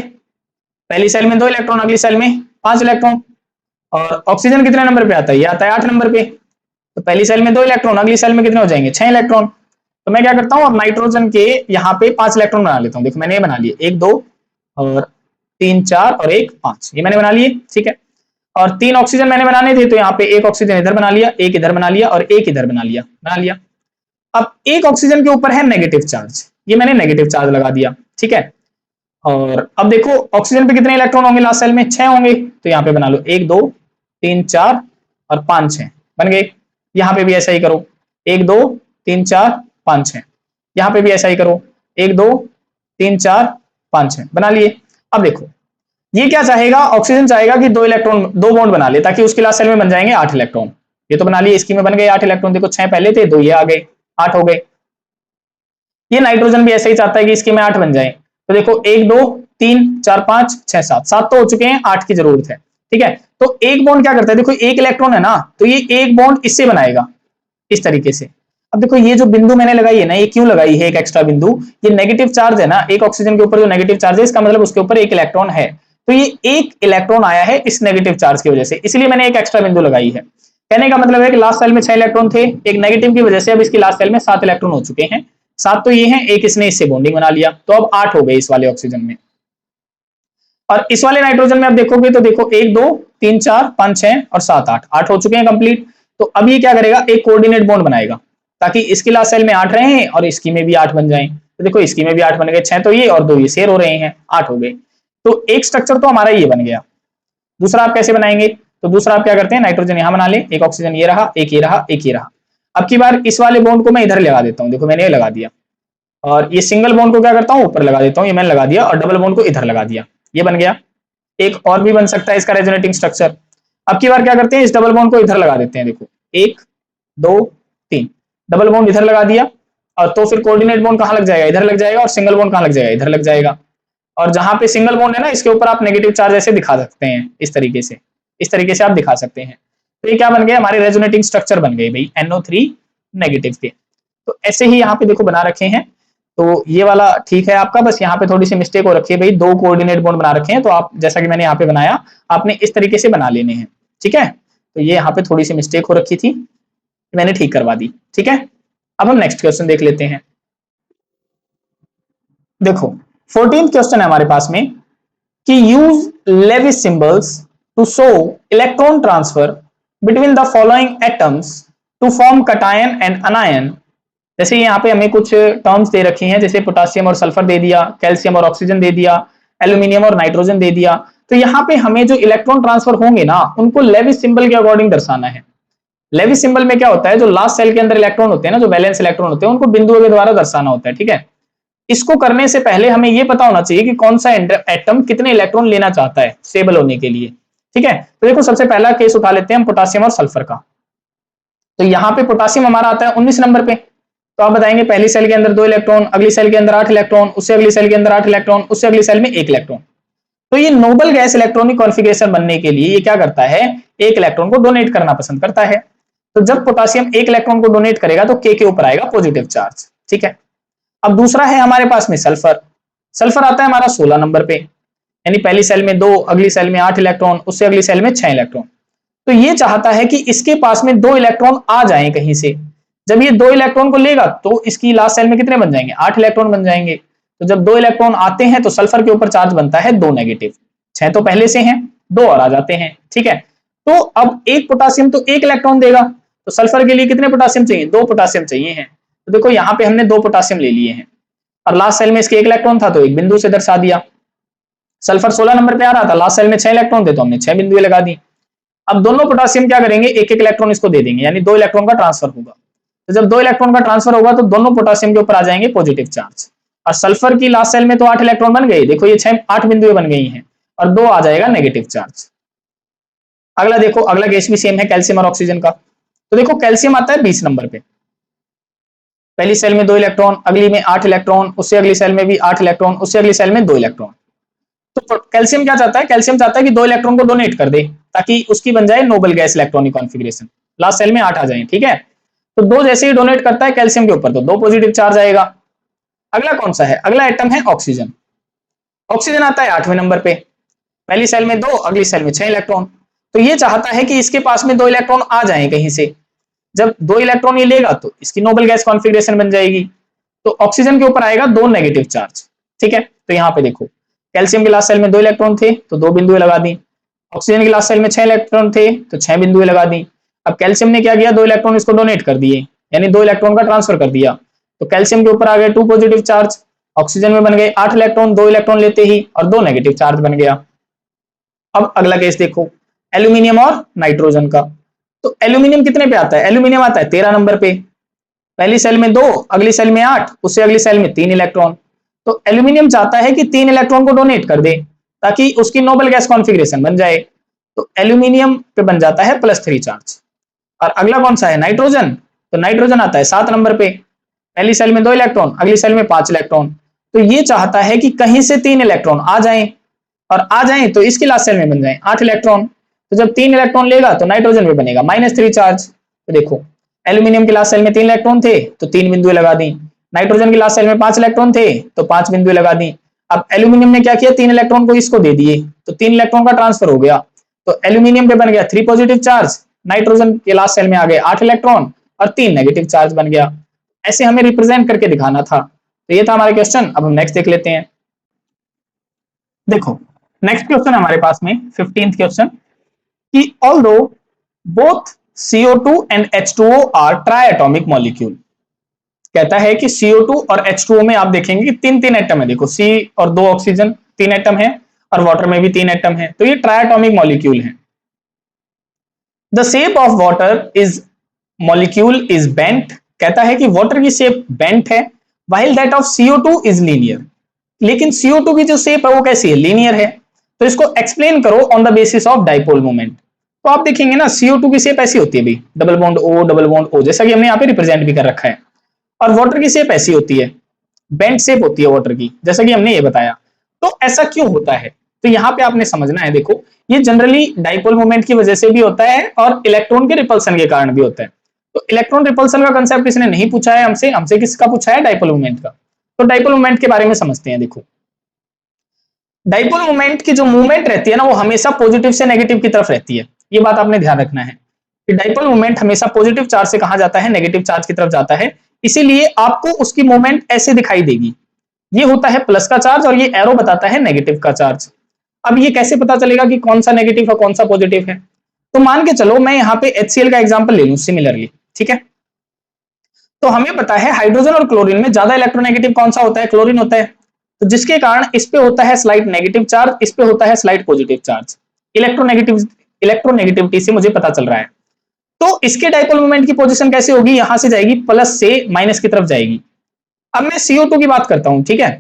पहली सेल में 2 इलेक्ट्रॉन, अगली सेल में 5 इलेक्ट्रॉन। और ऑक्सीजन कितने नंबर पे आता है, ये आता है 8 नंबर पे, तो पहली सेल में 2 इलेक्ट्रॉन, अगली सेल में कितने हो जाएंगे, 6 इलेक्ट्रॉन। तो मैं क्या करता हूँ, अब नाइट्रोजन के यहाँ पे 5 इलेक्ट्रॉन बना लेता हूँ। देखो मैंने ये बना लिए, 1 2 और 3 4 और 1 5, ये मैंने बना लिए। ठीक है, और 3 ऑक्सीजन मैंने बनाने थे, तो यहाँ पे एक ऑक्सीजन इधर बना लिया, एक इधर बना लिया, और एक इधर बना लिया। अब एक ऑक्सीजन के ऊपर है नेगेटिव चार्ज, ये मैंने नेगेटिव चार्ज लगा दिया। ठीक है, और अब देखो ऑक्सीजन पे कितने इलेक्ट्रॉन होंगे, लास्ट सेल में 6 होंगे, तो यहाँ पे बना लो 1 2 3 4 और 5 6 बन गए। यहाँ पे भी ऐसा ही करो, 1 2 3 4 5 6, यहाँ पे भी ऐसा ही करो, 1 2 3 4 5 6 बना लिए। अब देखो ये क्या चाहेगा, ऑक्सीजन चाहेगा कि 2 इलेक्ट्रॉन 2 बॉन्ड बना ले, ताकि उसकी लास्ट सेल में बन जाएंगे 8 इलेक्ट्रॉन। ये तो बना लिए, इसकी में बन गए 8 इलेक्ट्रॉन, देखो 6 पहले थे, 2 ये आ गए, 8 हो गए। ये नाइट्रोजन भी ऐसा ही चाहता है कि इसके में 8 बन जाए, तो देखो 1 2 3 4 5 6 7, 7 तो हो चुके हैं, 8 की जरूरत है। ठीक है, तो एक बॉन्ड क्या करता है, देखो एक इलेक्ट्रॉन है ना, तो ये एक बॉन्ड इससे बनाएगा इस तरीके से। अब देखो ये जो बिंदु मैंने लगाई है ना, ये क्यों लगाई है एक एक्स्ट्रा बिंदु, ये नेगेटिव चार्ज है ना, एक ऑक्सीजन के ऊपर जो नेगेटिव चार्ज है, इसका मतलब उसके ऊपर एक इलेक्ट्रॉन है। तो ये एक इलेक्ट्रॉन आया है इस नेगेटिव चार्ज की वजह से, इसलिए मैंने एक एक्स्ट्रा बिंदु लगाई है। कहने का मतलब है कि लास्ट सेल में 6 इलेक्ट्रॉन थे, एक नेगेटिव की वजह से अब इसकी लास्ट सेल में 7 इलेक्ट्रॉन हो चुके हैं। 7 तो ये हैं, एक इसने इससे बॉन्डिंग बना लिया, तो अब 8 हो गए इस वाले ऑक्सीजन में। और इस वाले नाइट्रोजन में अब देखोगे तो देखो 1 2 3 4 5 6 और 7 8, 8 हो चुके हैं कंप्लीट। तो अब ये क्या करेगा, एक कोऑर्डिनेट बॉन्ड बनाएगा, ताकि इसकी लास्ट सेल में 8 रहे और इसकी में भी 8 बन जाएं। तो देखो इसकी में भी 8 बन गए, 6 तो ये और 2 ये शेयर हो रहे हैं, 8 हो गए। तो एक स्ट्रक्चर तो हमारा ये बन गया। दूसरा आप कैसे बनाएंगे, तो दूसरा आप क्या करते हैं, नाइट्रोजन यहां बना ले, एक ऑक्सीजन ये रहा, एक ये रहा, एक ये रहा। अब की बार इस वाले बॉन्ड को मैं इधर लगा देता हूं, देखो मैंने ये लगा दिया, और ये सिंगल बॉन्ड को क्या करता हूं, ऊपर लगा देता हूं, ये मैंने लगा दिया, और डबल बॉन्ड को इधर लगा दिया, ये बन गया। एक और भी बन सकता है इसका रेजोनेटिंग स्ट्रक्चर। अब की बार क्या करते हैं, इस डबल बॉन्ड को इधर लगा देते हैं, देखो 1 2 3, डबल बॉन्ड इधर लगा दिया, और तो फिर कोऑर्डिनेट बॉन्ड कहां लग जाएगा, इधर लग जाएगा, और सिंगल बॉन्ड कहां लग जाएगा, इधर लग जाएगा। और जहां पे सिंगल बॉन्ड है ना, इसके ऊपर आप नेगेटिव चार्ज ऐसे दिखा सकते हैं, इस तरीके से आप दिखा सकते हैं। तो ये क्या बन गए, हमारे रेजोनेटिंग स्ट्रक्चर बन गए भाई NO3 नेगेटिव के। तो ऐसे ही यहाँ पे देखो बना रखे हैं। तो ये वाला ठीक है आपका, बस यहाँ पे थोड़ी सी मिस्टेक हो रखी है भाई, 2 कोऑर्डिनेट बॉन्ड बना रखे हैं, तो आप जैसा कि मैंने यहाँ पे बनाया, आपने इस तरीके से बना लेने हैं, ठीक है। तो ये यहाँ पे थोड़ी सी मिस्टेक हो रखी थी, मैंने ठीक करवा दी, ठीक है। अब हम नेक्स्ट क्वेश्चन देख लेते हैं। देखो 14th क्वेश्चन है हमारे पास में कि use Lewis symbols to show electron transfer between the following atoms to form cation and anion. जैसे यहाँ पे हमें कुछ टर्म्स दे रखी हैं, जैसे पोटासियम और सल्फर दे दिया, कैल्शियम और ऑक्सीजन दे दिया, एल्यूमिनियम और नाइट्रोजन दे दिया। तो यहाँ पे हमें जो इलेक्ट्रॉन ट्रांसफर होंगे ना, उनको लेविस सिंबल के अकॉर्डिंग दर्शाना है। लेविस सिंबल में क्या होता है, जो लास्ट सेल के अंदर इलेक्ट्रॉन होते हैं ना, जो वैलेंस इलेक्ट्रॉन होते हैं, उनको बिंदुओं के द्वारा दर्शाना होता है, ठीक है। इसको करने से पहले हमें यह पता होना चाहिए कि कौन सा एटम कितने इलेक्ट्रॉन लेना चाहता है स्टेबल होने के लिए, ठीक है। तो देखो सबसे पहला केस उठा लेते हैं हम पोटासियम और सल्फर का। तो यहाँ पे पोटासियम हमारा आता है 19 नंबर पे। तो आप बताएंगे पहली सेल के अंदर 2 इलेक्ट्रॉन, अगली सेल के अंदर 8 इलेक्ट्रॉन, उससे अगली सेल के अंदर 8 इलेक्ट्रॉन, उससे अगली सेल में 1 इलेक्ट्रॉन। तो ये नोबल गैस इलेक्ट्रॉनिक कॉन्फ़िगरेशन बनने के लिए ये क्या करता है, 1 इलेक्ट्रॉन को डोनेट करना पसंद करता है। तो जब पोटासियम 1 इलेक्ट्रॉन को डोनेट करेगा तो के ऊपर आएगा पॉजिटिव चार्ज, ठीक है। अब दूसरा है हमारे पास में सल्फर। सल्फर आता है हमारा 16 नंबर पे, यानी पहली सेल में 2, अगली सेल में 8 इलेक्ट्रॉन, उससे अगली सेल में 6 इलेक्ट्रॉन। तो ये चाहता है कि इसके पास में 2 इलेक्ट्रॉन आ जाएं कहीं से। जब ये 2 इलेक्ट्रॉन को लेगा तो इसकी लास्ट सेल में कितने बन जाएंगे, 8 इलेक्ट्रॉन बन जाएंगे। तो जब 2 इलेक्ट्रॉन आते हैं तो सल्फर के ऊपर चार्ज बनता है 2 नेगेटिव, 6 तो पहले से हैं, 2 और आ जाते हैं, ठीक है। तो अब एक पोटासियम तो 1 इलेक्ट्रॉन देगा, तो सल्फर के लिए कितने पोटासियम चाहिए, 2 पोटासियम चाहिए हैं। तो देखो यहाँ पे हमने 2 पोटासियम ले लिए हैं और लास्ट सेल में इसके 1 इलेक्ट्रॉन था तो एक बिंदु से दर्शा दिया। सल्फर 16 नंबर पे आ रहा था, लास्ट सेल में 6 इलेक्ट्रॉन थे तो हमने 6 बिंदुएं लगा दी। अब दोनों पोटासियम क्या करेंगे, 1-1 इलेक्ट्रॉन इसको दे देंगे, यानी 2 इलेक्ट्रॉन का ट्रांसफर होगा। तो जब 2 इलेक्ट्रॉन का ट्रांसफर होगा तो दोनों पोटासियम के ऊपर आ जाएंगे पॉजिटिव चार्ज। और सल्फर की लास्ट सेल में तो 8 इलेक्ट्रॉन बन गए, देखो ये 8 बिंदुएं बन गई हैं, और 2 आ जाएगा नेगेटिव चार्ज। अगला देखो, अगला गैस भी सेम है, कैल्शियम और ऑक्सीजन का। तो देखो कैल्शियम आता है 20 नंबर पे, पहली सेल में 2 इलेक्ट्रॉन, अगली में 8 इलेक्ट्रॉन, उससे अगली सेल में भी 8 इलेक्ट्रॉन, उससे अगली सेल में 2 इलेक्ट्रॉन। तो कैल्शियम क्या चाहता है, कैल्शियम चाहता है कि 2 इलेक्ट्रॉन को डोनेट कर दे ताकि उसकी बन जाए noble gas electronic configuration, last shell में 8 आ जाए, ठीक है। तो 2 जैसे ही डोनेट करता है कैल्शियम के ऊपर तो 2 पॉजिटिव चार्ज आएगा। अगला कौन सा है, अगला एटम है ऑक्सीजन। ऑक्सीजन आता है 8वें नंबर पे, पहली सेल में 2, अगली सेल में 6 इलेक्ट्रॉन। तो ये चाहता है कि इसके पास में 2 इलेक्ट्रॉन आ जाए कहीं से। जब 2 इलेक्ट्रॉन ये लेगा तो इसकी नोबल गैस कॉन्फ़िगरेशन बन जाएगी। तो ऑक्सीजन के ऊपर आएगा 2 नेगेटिव चार्ज, ठीक है। तो यहाँ पे देखो कैल्शियम की लास्ट सेल में 2 इलेक्ट्रॉन थे तो 2 बिंदुएं लगा दी, ऑक्सीजन की लास्ट सेल में 6 इलेक्ट्रॉन थे तो 6 बिंदुएं लगा दी। अब कैल्शियम ने क्या किया, 2 इलेक्ट्रॉन इसको डोनेट कर दिए, यानी 2 इलेक्ट्रॉन का ट्रांसफर कर दिया। तो कैल्शियम के ऊपर आ गए 2 पॉजिटिव चार्ज, ऑक्सीजन में बन गए 8 इलेक्ट्रॉन, 2 इलेक्ट्रॉन लेते ही, और 2 नेगेटिव चार्ज बन गया। अब अगला केस देखो, एल्यूमिनियम और नाइट्रोजन का। तो एल्यूमिनियम कितने पे आता है, एल्यूमिनियम आता है 13 नंबर पे, पहली सेल में 2, अगली सेल में 8, उससे अगली सेल में 3 इलेक्ट्रॉन। तो एल्यूमिनियम चाहता है कि 3 इलेक्ट्रॉन को डोनेट कर दे ताकि उसकी नोबल गैस कॉन्फ़िगरेशन बन जाए। तो एल्यूमिनियम पे बन जाता है +3 चार्ज। और अगला कौन सा है, नाइट्रोजन। तो नाइट्रोजन आता है 7 नंबर पे, पहली सेल में 2 इलेक्ट्रॉन, अगली सेल में 5 इलेक्ट्रॉन। तो ये चाहता है कि कहीं से 3 इलेक्ट्रॉन आ जाएं, और आ जाएं तो इसकी लास्ट सेल में बन जाए 8 इलेक्ट्रॉन। तो जब 3 इलेक्ट्रॉन लेगा तो नाइट्रोजन में बनेगा -3 चार्ज। तो देखो एल्यूमिनियम की लास्ट सेल में 3 इलेक्ट्रॉन थे तो 3 बिंदुएं लगा दी, नाइट्रोजन की लास्ट सेल में 5 इलेक्ट्रॉन थे तो 5 बिंदुएं लगा दी। अब एल्यूमिनियम ने क्या किया, 3 इलेक्ट्रॉन को इसको दे दिए तो 3 इलेक्ट्रॉन का ट्रांसफर हो गया। तो एल्यूमिनियम पे बन गया 3 पॉजिटिव चार्ज, नाइट्रोजन के लास्ट सेल में आ गए 8 इलेक्ट्रॉन और 3 नेगेटिव चार्ज बन गया। ऐसे हमें रिप्रेजेंट करके दिखाना था। तो ये था हमारा क्वेश्चन। अब हम नेक्स्ट देख लेते हैं। देखो नेक्स्ट क्वेश्चन हमारे पास में 15th क्वेश्चन कि although both CO2 and H2O are triatomic molecule. कहता है कि CO2 और H2O में आप देखेंगे कि 3-3 एटम है। देखो C और 2 ऑक्सीजन 3 एटम है, और वाटर में भी 3 एटम है, तो ये ट्राइएटॉमिक मॉलिक्यूल है। The shape of water is molecule is bent. कहता है कि वाटर की शेप बेंट है, while that of CO2 is linear. लेकिन CO2 की जो शेप है वो कैसी है, लीनियर है। तो इसको एक्सप्लेन करो on the basis of dipole moment. तो आप देखेंगे ना CO2 की शेप ऐसी होती है भाई, double bond O double bond O, जैसा कि हमने यहाँ पे रिप्रेजेंट भी कर रखा है। और वाटर की शेप ऐसी होती है, बेंट शेप होती है वाटर की, जैसा कि हमने ये बताया। तो ऐसा क्यों होता है? तो यहाँ पे आपने समझना है, देखो ये जनरली डाइपोल मोमेंट की वजह से भी होता है और इलेक्ट्रॉन के रिपल्सन के कारण भी होता है। तो इलेक्ट्रॉन रिपल्सन का कंसेप्ट इसने नहीं पूछा है हमसे, हमसे किसका पूछा है? डाइपोल मोमेंट का। तो डाइपोल मोमेंट के बारे में समझते हैं। देखो डाइपोल मोमेंट की जो मूवमेंट रहती है ना, वो हमेशा पॉजिटिव से नेगेटिव की तरफ रहती है। ये बात आपने ध्यान रखना है कि डाइपोल मोमेंट हमेशा पॉजिटिव चार्ज से कहां जाता है? नेगेटिव चार्ज की तरफ जाता है। इसीलिए आपको उसकी मूवमेंट ऐसे दिखाई देगी, ये होता है प्लस का चार्ज और ये एरो बताता है नेगेटिव का चार्ज। अब ये कैसे पता चलेगा कि कौन सा नेगेटिव है कौन सा पॉजिटिव है? तो मान के चलो मैं यहाँ पे HCl का एग्जांपल ले लूं सिमिलरली, ठीक है। तो हमें पता है हाइड्रोजन और क्लोरीन में ज्यादा इलेक्ट्रोनेगेटिव कौन सा होता है? क्लोरीन होता है। तो जिसके कारण इस पे होता है स्लाइट नेगेटिव चार्ज, इस पे होता है स्लाइट पॉजिटिव चार्ज। इलेक्ट्रोनेगेटिविटी से मुझे पता चल रहा है। तो इसके डाइपोल मोमेंट की पोजीशन कैसे होगी? यहां से जाएगी प्लस से माइनस की तरफ जाएगी। अब मैं CO2 की बात करता हूं, ठीक है।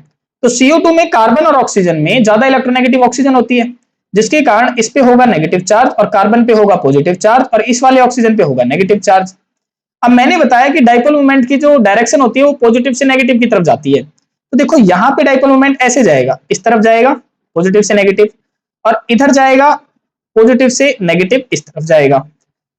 तो CO2 में कार्बन और ऑक्सीजन में ज्यादा इलेक्ट्रोनेगेटिव ऑक्सीजन होती है, जिसके कारण इस पे होगा नेगेटिव चार्ज और कार्बन पे होगा पॉजिटिव चार्ज और इस वाले ऑक्सीजन पे होगा नेगेटिव चार्ज। अब मैंने बताया कि डाइपोल मोमेंट की जो डायरेक्शन होती है वो पॉजिटिव से नेगेटिव की तरफ जाती है। तो देखो यहाँ पे डाइपोल मोमेंट ऐसे जाएगा, इस तरफ जाएगा पॉजिटिव से नेगेटिव, और इधर जाएगा पॉजिटिव से नेगेटिव इस तरफ जाएगा।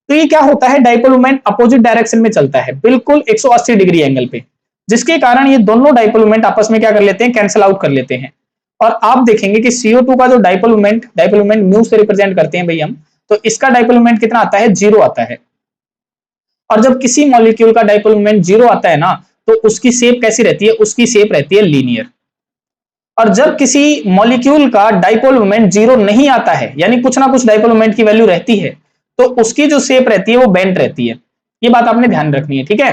तो ये क्या होता है? डाइपोल मोमेंट अपोजिट डायरेक्शन में चलता है, बिल्कुल 180 डिग्री एंगल पे, जिसके कारण ये दोनों डाइपोल मोमेंट आपस में क्या कर लेते हैं? कैंसिल आउट कर लेते हैं। और आप देखेंगे कि CO2 का जो डाइपोल मोमेंट म्यू से रिप्रेजेंट करते हैं भाई हम, तो इसका डाइपोल मोमेंट कितना आता है? 0 आता है। और जब किसी मॉलिक्यूल का डाइपोल मोमेंट 0 आता है ना, तो उसकी शेप कैसी रहती है? उसकी शेप रहती है लीनियर। और जब किसी मॉलिक्यूल का डाइपोल मोमेंट 0 नहीं आता है, यानी कुछ ना कुछ डाइपोल मोमेंट की वैल्यू रहती है, तो उसकी जो शेप रहती है वो बेंट रहती है। ये बात आपने ध्यान रखनी है, ठीक है।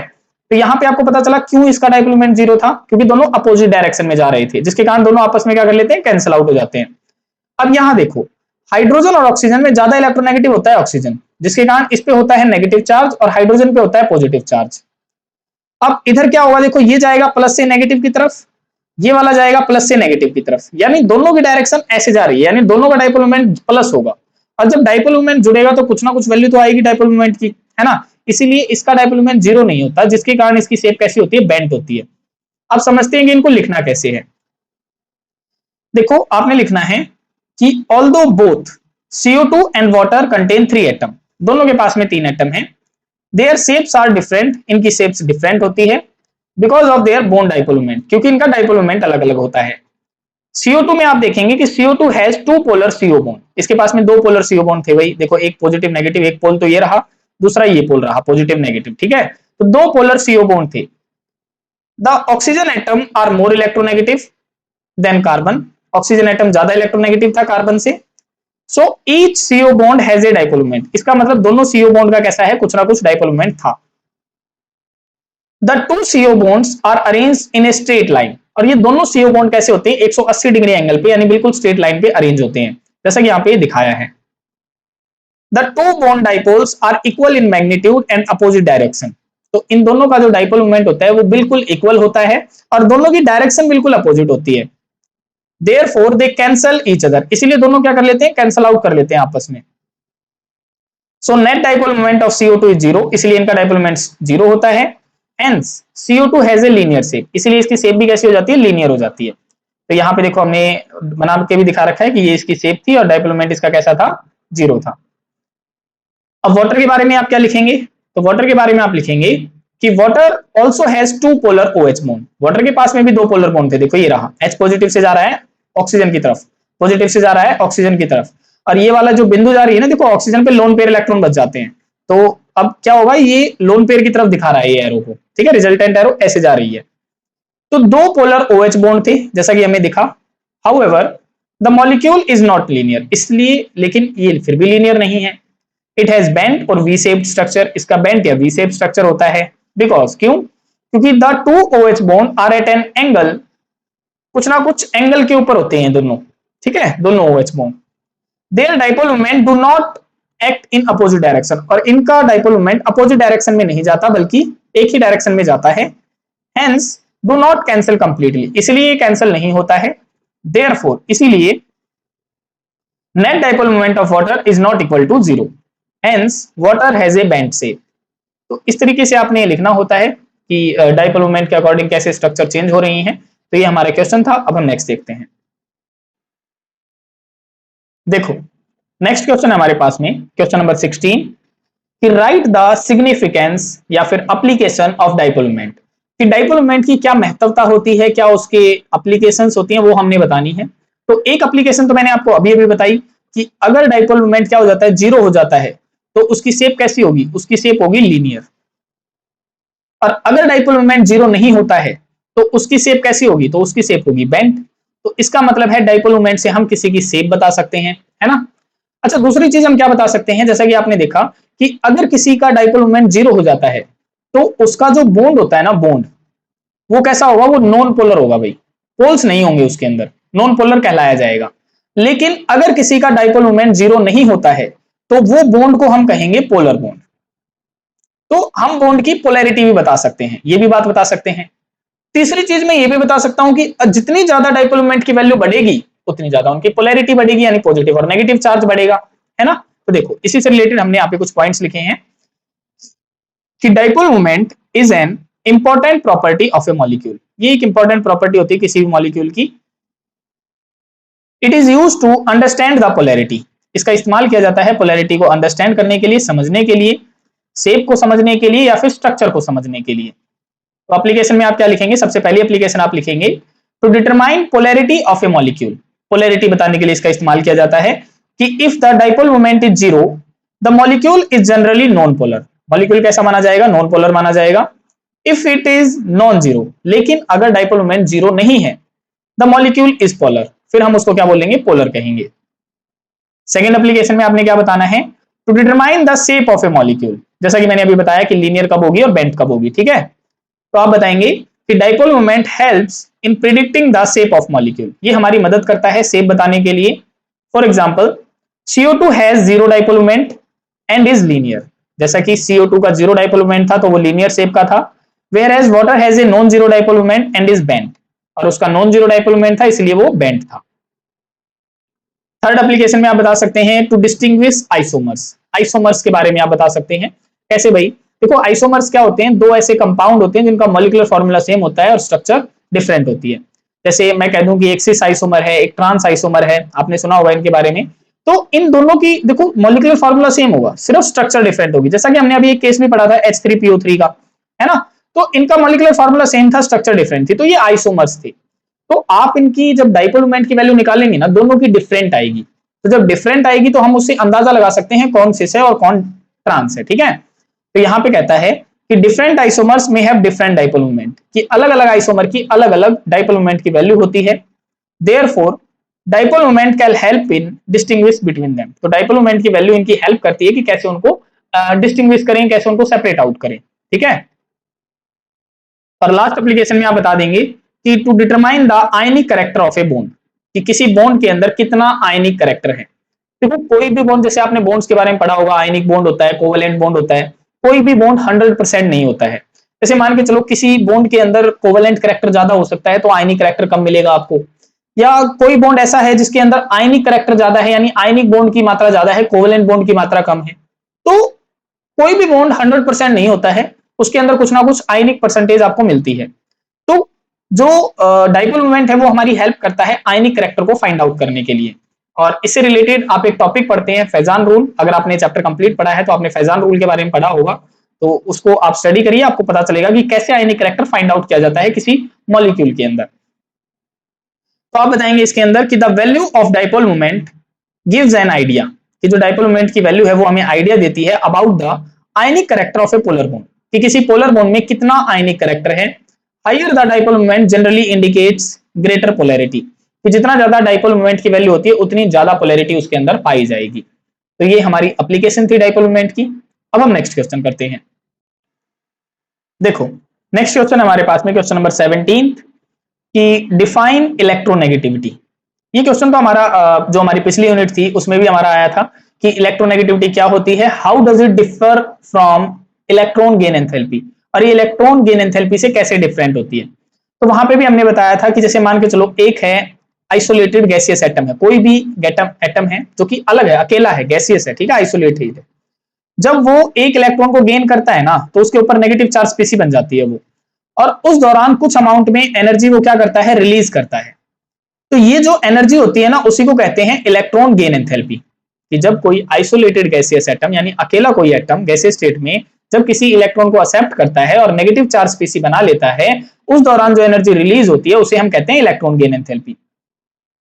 तो यहां पे आपको पता चला क्यों इसका डाइपोल मोमेंट 0 था, क्योंकि दोनों अपोजिट डायरेक्शन में जा रहे थे, जिसके कारण दोनों आपस में क्या कर लेते हैं? कैंसिल आउट हो जाते हैं। अब यहां देखो हाइड्रोजन और ऑक्सीजन में ज्यादा इलेक्ट्रोनेगेटिव होता है ऑक्सीजन, जिसके कारण इस पे होता है नेगेटिव चार्ज और हाइड्रोजन पे होता है पॉजिटिव चार्ज। अब इधर क्या होगा? देखो ये जाएगा प्लस से नेगेटिव की तरफ, ये वाला जाएगा प्लस से नेगेटिव की तरफ, यानी दोनों की डायरेक्शन ऐसे जा रही है, यानी दोनों का डाइपोल मोमेंट प्लस होगा। और जब डाइपोल मोमेंट जुड़ेगा तो कुछ ना कुछ वैल्यू तो आएगी डाइपोल मोमेंट की, है ना। इसीलिए इसका डाइपोल मोमेंट 0 नहीं होता, जिसके कारण इसकी शेप कैसी होती है? बेंट होती है। अब समझते हैं कि इनको लिखना कैसे है। देखो आपने लिखना है कि although both CO2 and water contain 3 atom, दोनों के पास में 3 एटम है, देयर शेप्स आर डिफरेंट, इनकी शेप्स डिफरेंट होती है, because of their bond dipole moment, क्योंकि इनका डाइपोल मोमेंट अलग अलग होता है। CO2 में आप देखेंगे कि CO2 has 2 polar CO bond, इसके पास में 2 पोलर CO बॉन्ड थे भाई, देखो एक पॉजिटिव नेगेटिव, एक पोल तो ये रहा, दूसरा ये पोल रहा पॉजिटिव नेगेटिव, ठीक है। तो 2 पोलर CO बॉन्ड थे। The oxygen atom are more electronegative than carbon, oxygen atom ज्यादा इलेक्ट्रोनेगेटिव था कार्बन से। So each CO bond has a dipole moment, इसका मतलब दोनों CO बॉन्ड का कैसा है? कुछ ना कुछ डाइपोल मोमेंट था। The 2 CO bonds are arranged in a straight line, और ये दोनों CO बॉन्ड कैसे होते हैं? 180 डिग्री एंगल पे, यानी बिल्कुल स्ट्रेट लाइन पे अरेंज होते हैं, जैसा कि यहाँ पे दिखाया है। The 2 bond dipoles are equal in magnitude and opposite direction, तो इन दोनों का जो डाइपोल मोमेंट होता है वो बिल्कुल इक्वल होता है और दोनों की डायरेक्शन बिल्कुल अपोजिट होती है। Therefore they cancel each other, इसीलिए दोनों क्या कर लेते हैं? कैंसल आउट कर लेते हैं आपस में। So net dipole moment of CO2 is 0, इसलिए इनका डाइपोल मोमेंट 0 होता है। Hence CO2 has a linear shape, इसलिए इसकी शेप भी कैसी हो जाती है? लीनियर हो जाती है। तो यहाँ पे देखो हमने बना के भी दिखा रखा है कि ये इसकी शेप थी और डाइपोल मोमेंट इसका कैसा था? 0 था। अब वाटर के बारे में आप क्या लिखेंगे? तो वाटर के बारे में आप लिखेंगे कि water also has 2 polar OH bond, water के पास में भी 2 पोलर बॉन्ड थे, देखो ये रहा, H पॉजिटिव से जा रहा है ऑक्सीजन की तरफ, पॉजिटिव से जा रहा है ऑक्सीजन की तरफ, और ये वाला जो बिंदु जा रही है ना, देखो ऑक्सीजन पे लोन पेयर इलेक्ट्रॉन बच जाते हैं, तो अब क्या होगा? ये लोन पेयर की तरफ दिखा रहा है ये एरो को, ठीक है, रिजल्टेंट एरो ऐसे जा रही है। तो 2 पोलर OH बॉन्ड थे जैसा कि हमें दिखा। However the molecule is not linear, इसलिए लेकिन ये फिर भी लीनियर नहीं है। इट हैज बेंट और वी शेप्ड स्ट्रक्चर, इसका बेंट या वी शेप्ड स्ट्रक्चर होता है। बिकॉज क्यों? क्योंकि the 2 OH bond are at an angle, कुछ ना कुछ एंगल के ऊपर होते हैं दोनों, ठीक है, दोनों OH बॉन्ड। Their dipole moment do not act in opposite direction, और इनका डाइपोल मोमेंट अपोजिट डायरेक्शन में नहीं जाता बल्कि एक ही डायरेक्शन में जाता है। Hence do not cancel completely, इसलिए कैंसिल नहीं होता है। देयरफॉर इसीलिए net dipole moment of water is not equal to 0, hence water has a bent shape. तो इस तरीके से आपने लिखना होता है कि डाइपोल मोमेंट के अकॉर्डिंग कैसे स्ट्रक्चर चेंज हो रही हैं। तो ये हमारा क्वेश्चन था। अब हम नेक्स्ट देखते हैं। देखो नेक्स्ट क्वेश्चन है हमारे पास में, क्वेश्चन नंबर 16 कि राइट द सिग्निफिकेंस या फिर एप्लीकेशन ऑफ डाइपोल मोमेंट, कि डाइपोल मोमेंट की क्या महत्वता होती है, क्या उसके एप्लीकेशंस होती हैं, वो हमने बतानी है। तो एक एप्लीकेशन तो मैंने आपको अभी अभी बताई कि अगर डाइपोल मोमेंट क्या हो जाता है, जीरो हो जाता है, तो उसकी शेप कैसी होगी, उसकी शेप होगी लीनियर। और अगर डाइपोल मोमेंट जीरो नहीं होता है तो उसकी शेप कैसी होगी, तो उसकी शेप होगी बेंट। तो इसका मतलब है डाइपोल मोमेंट से हम किसी की शेप बता सकते हैं, है ना। अच्छा, दूसरी चीज हम क्या बता सकते हैं, जैसा कि आपने देखा कि अगर किसी का डाइपोल मोमेंट जीरो हो जाता है तो उसका जो बॉन्ड होता है ना, बॉन्ड, वो कैसा होगा, वो नॉन पोलर होगा भाई, पोल्स नहीं होंगे उसके अंदर, नॉन पोलर कहलाया जाएगा। लेकिन अगर किसी का डाइपोल मोमेंट जीरो नहीं होता है तो वो बॉन्ड को हम कहेंगे पोलर बॉन्ड। तो हम बॉन्ड की पोलैरिटी भी बता सकते हैं, ये भी बात बता सकते हैं। तीसरी चीज मैं ये भी बता सकता हूं कि जितनी ज्यादा डाइपोल मोमेंट की वैल्यू बढ़ेगी उतनी ज्यादा उनकी पोलैरिटी बढ़ेगी, यानी पॉजिटिव और नेगेटिव चार्ज बढ़ेगा, है ना। तो देखो इसी से रिलेटेड हमने यहाँ पे कुछ पॉइंट्स लिखे हैं कि dipole moment is an important property of a molecule, ये एक इंपॉर्टेंट प्रॉपर्टी होती है किसी भी मॉलिक्यूल की। It is use to understand the polarity, इसका इस्तेमाल किया जाता है पोलैरिटी को अंडरस्टैंड करने के लिए, समझने के लिए, शेप को समझने के लिए या फिर स्ट्रक्चर को समझने के लिए। तो एप्लीकेशन में आप क्या लिखेंगे, सबसे पहली एप्लीकेशन आप लिखेंगे to determine polarity of a molecule. Polarity बताने के लिए इसका इस्तेमाल किया जाता है कि if the dipole moment is zero the molecule is generally non polar. Molecule कैसा माना जाएगा, नॉन पोलर माना जाएगा। If it is non zero, लेकिन अगर डाइपोल मोमेंट जीरो नहीं है, द मॉलिक्यूल इज पोलर, फिर हम उसको क्या बोलेंगे, पोलर कहेंगे। सेकेंड एप्लीकेशन में आपने क्या बताना है, to determine the shape of a molecule, जैसा कि मैंने अभी बताया कि लीनियर कब होगी और बेंट कब होगी, ठीक है। तो आप बताएंगे कि dipole moment helps in predicting the shape of molecule, ये हमारी मदद करता है शेप बताने के लिए। For example CO2 has zero dipole moment and is linear, जैसा कि CO2 का जीरो डाइपोल मोमेंट था तो वो लीनियर शेप का था। Whereas water has a non zero dipole moment and is bent, और उसका नॉन जीरो डाइपोल मोमेंट था इसलिए वो बेंट था। थर्ड एप्लीकेशन में आप बता सकते हैं टू डिस्टिंग्विश आइसोमर्स, आइसोमर्स के बारे में आप बता सकते हैं। कैसे भाई, देखो आइसोमर्स क्या होते हैं, दो ऐसे कंपाउंड होते हैं जिनका मॉलिक्यूलर फॉर्मूला सेम होता है और स्ट्रक्चर डिफरेंट होती है। जैसे मैं कह दूं कि एक सिस आइसोमर है, एक ट्रांस आइसोमर है, आपने सुना होगा इनके बारे में। तो इन दोनों की देखो मॉलिक्यूलर फॉर्मूला सेम होगा, सिर्फ स्ट्रक्चर डिफरेंट होगी, जैसा कि हमने अभी एक केस में पढ़ा था H3PO3 का, है ना। तो इनका मॉलिक्यूलर फॉर्मूला सेम था, स्ट्रक्चर डिफरेंट थी, तो ये आइसोमर्स थे। तो आप इनकी जब डाइपोल मोमेंट की वैल्यू निकालेंगे ना, दोनों की डिफरेंट आएगी। तो जब डिफरेंट आएगी तो हम उससे अंदाजा लगा सकते हैं कौन सिस है और कौन ट्रांस है, ठीक है। तो यहाँ पे कहता है कि डिफरेंट आइसोमर्स में हैव डिफरेंट डाइपोल मोमेंट, कि अलग अलग आइसोमर की अलग अलग डाइपोल मोमेंट की वैल्यू होती है। Therefore dipole moment can help in distinguish between them, तो डाइपोल मोमेंट की वैल्यू इनकी हेल्प करती है कि कैसे उनको डिस्टिंग्विश करें, कैसे उनको सेपरेट आउट करें, ठीक है। और लास्ट एप्लीकेशन में आप बता देंगे कि to determine the ionic character of a bond, कि किसी बॉन्ड के अंदर कितना आयनिक कैरेक्टर है। देखो कोई भी बॉन्ड, जैसे आपने बॉन्ड्स के बारे में पढ़ा होगा, आयनिक बॉन्ड होता है, कोवेलेंट बॉन्ड होता है, कोई भी बॉन्ड 100% नहीं होता है। जैसे मान के चलो किसी बॉन्ड के अंदर कोवेलेंट कैरेक्टर ज्यादा हो सकता है तो आयनिक कैरेक्टर कम मिलेगा आपको, या कोई बॉन्ड ऐसा है जिसके अंदर आयनिक कैरेक्टर ज्यादा है, यानी आयनिक बॉन्ड की मात्रा ज्यादा है, कोवेलेंट बॉन्ड की मात्रा कम है। तो कोई भी बॉन्ड 100% नहीं होता है, उसके अंदर कुछ ना कुछ आयनिक परसेंटेज आपको मिलती है। तो जो डाइपोल मोमेंट है वो हमारी हेल्प करता है आयनिक कैरेक्टर को फाइंड आउट करने के लिए। और इससे रिलेटेड आप एक टॉपिक पढ़ते हैं फैजान रूल, अगर आपने चैप्टर कंप्लीट पढ़ा है तो आपने फैजान रूल के बारे में पढ़ा होगा, तो उसको आप स्टडी करिए, आपको पता चलेगा कि कैसे आयनिक कैरेक्टर फाइंड आउट किया जाता है किसी मॉलिक्यूल के अंदर। तो आप बताएंगे इसके अंदर कि the value of dipole moment gives an idea, कि जो डाइपोल मोमेंट की वैल्यू है वो हमें आइडिया देती है about the ionic character of a polar bond, कि किसी पोलर बॉन्ड में कितना आयनिक कैरेक्टर है। Higher the dipole moment generally indicates greater polarity, कि जितना ज्यादा डाइपोल मोमेंट की वैल्यू होती है उतनी ज्यादा पोलैरिटी उसके अंदर पाई जाएगी। तो ये हमारी एप्लीकेशन थी डाइपोल मोमेंट की। अब हम नेक्स्ट क्वेश्चन करते हैं। देखो नेक्स्ट क्वेश्चन हमारे पास में क्वेश्चन नंबर 17 कि डिफाइन इलेक्ट्रोनेगेटिविटी। ये क्वेश्चन तो हमारा जो हमारी पिछली यूनिट थी उसमें भी हमारा आया था कि इलेक्ट्रोनेगेटिविटी क्या होती है, how does it differ from electron gain enthalpy, और ये इलेक्ट्रॉन गेन एंथैल्पी से कैसे डिफरेंट होती है। तो वहां पे भी हमने बताया था कि जैसे मान के चलो एक है आइसोलेटेड गैसियस एटम है, कोई भी एटम है जो कि अलग है, अकेला है, गैसियस है, ठीक है, आइसोलेटेड है। जब वो एक इलेक्ट्रॉन को गेन करता है ना तो उसके ऊपर नेगेटिव चार्ज स्पीसी बन जाती है वो, और उस दौरान कुछ अमाउंट में एनर्जी वो क्या करता है, रिलीज करता है। तो ये जो एनर्जी होती है ना, उसी को कहते हैं इलेक्ट्रॉन गेन एंथैल्पी। कि जब कोई आइसोलेटेड गैसियस एटम यानी अकेला कोई एटम गैसियस स्टेट में जब किसी इलेक्ट्रॉन को एक्सेप्ट करता है और नेगेटिव चार्ज स्पीसी बना लेता है, उस दौरान जो एनर्जी रिलीज होती है उसे हम कहते हैं इलेक्ट्रॉन गेन एंथैल्पी।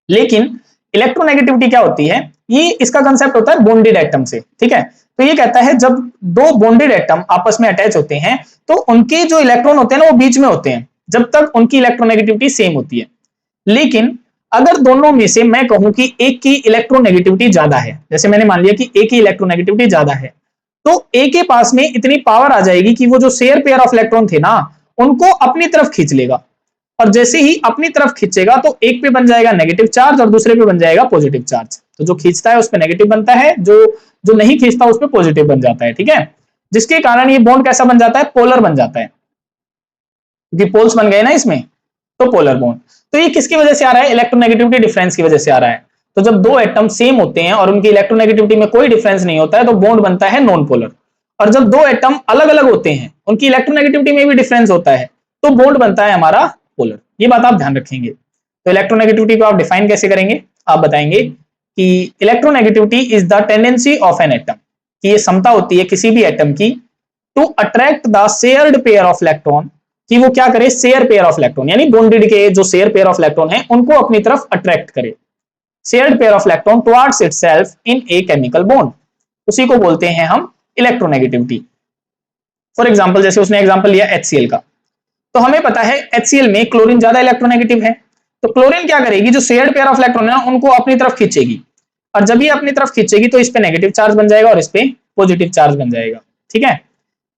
लेकिन इलेक्ट्रोनेगेटिविटी क्या होती है, ये इसका कंसेप्ट होता है बॉन्डेड एटम से, ठीक है। तो ये कहता है जब दो बॉन्डेड एटम आपस में अटैच होते हैं तो उनके जो इलेक्ट्रॉन होते हैं ना वो बीच में होते हैं जब तक उनकी इलेक्ट्रोनेगेटिविटी सेम होती है। लेकिन अगर दोनों में से मैं कहूं कि एक की इलेक्ट्रोनेगेटिविटी ज्यादा है, जैसे मैंने मान लिया कि एक की इलेक्ट्रोनेगेटिविटी ज्यादा है, तो ए के पास में इतनी पावर आ जाएगी कि वो जो शेयर पेयर ऑफ इलेक्ट्रॉन थे ना उनको अपनी तरफ खींच लेगा। और जैसे ही अपनी तरफ खींचेगा तो एक पे बन जाएगा नेगेटिव चार्ज और दूसरे पे बन जाएगा पॉजिटिव चार्ज। तो जो खींचता है उस पे नेगेटिव बनता है, जो जो नहीं खींचता उस पे पॉजिटिव बन जाता है, ठीक है। जिसके कारण ये बॉन्ड कैसा बन जाता है, पोलर बन जाता है, क्योंकि पोल्स बन गए ना इसमें, तो पोलर बॉन्ड। तो ये किसकी वजह से आ रहा है, इलेक्ट्रोनेगेटिविटी डिफरेंस की वजह से आ रहा है। तो जब दो एटम सेम होते हैं और उनकी इलेक्ट्रोनेगेटिविटी में कोई डिफरेंस नहीं होता है तो बॉन्ड बनता है नॉन पोलर। और जब दो एटम अलग अलग होते हैं, उनकी इलेक्ट्रोनेगेटिविटी में भी डिफरेंस होता है, तो बॉन्ड बनता है हमारा पोलर। ये बात आप ध्यान रखेंगे। तो इलेक्ट्रोनेगेटिविटी को आप डिफाइन कैसे करेंगे, आप बताएंगे कि electronegativity is the tendency of an atom, कि ये क्षमता होती है किसी भी एटम की to attract the shared pair of electron, कि वो क्या करे, शेयर पेयर ऑफ इलेक्ट्रॉन यानी बॉन्डेड के जो शेयर पेयर ऑफ इलेक्ट्रॉन है उनको अपनी तरफ अट्रैक्ट करे, shared pair of electron towards itself in a chemical bond. उसी को बोलते हैं हम इलेक्ट्रोनेगेटिविटी। फॉर एग्जांपल जैसे उसने एग्जांपल लिया HCl का, तो हमें पता है HCl में क्लोरीन ज्यादा इलेक्ट्रोनेगेटिव है, तो क्लोरीन क्या करेगी, जो शेयर्ड पेयर ऑफ इलेक्ट्रॉन है उनको अपनी तरफ खींचेगी, और जब ये अपनी तरफ खींचेगी तो इस पे नेगेटिव चार्ज बन जाएगा और इस पे पॉजिटिव चार्ज बन जाएगा, ठीक है।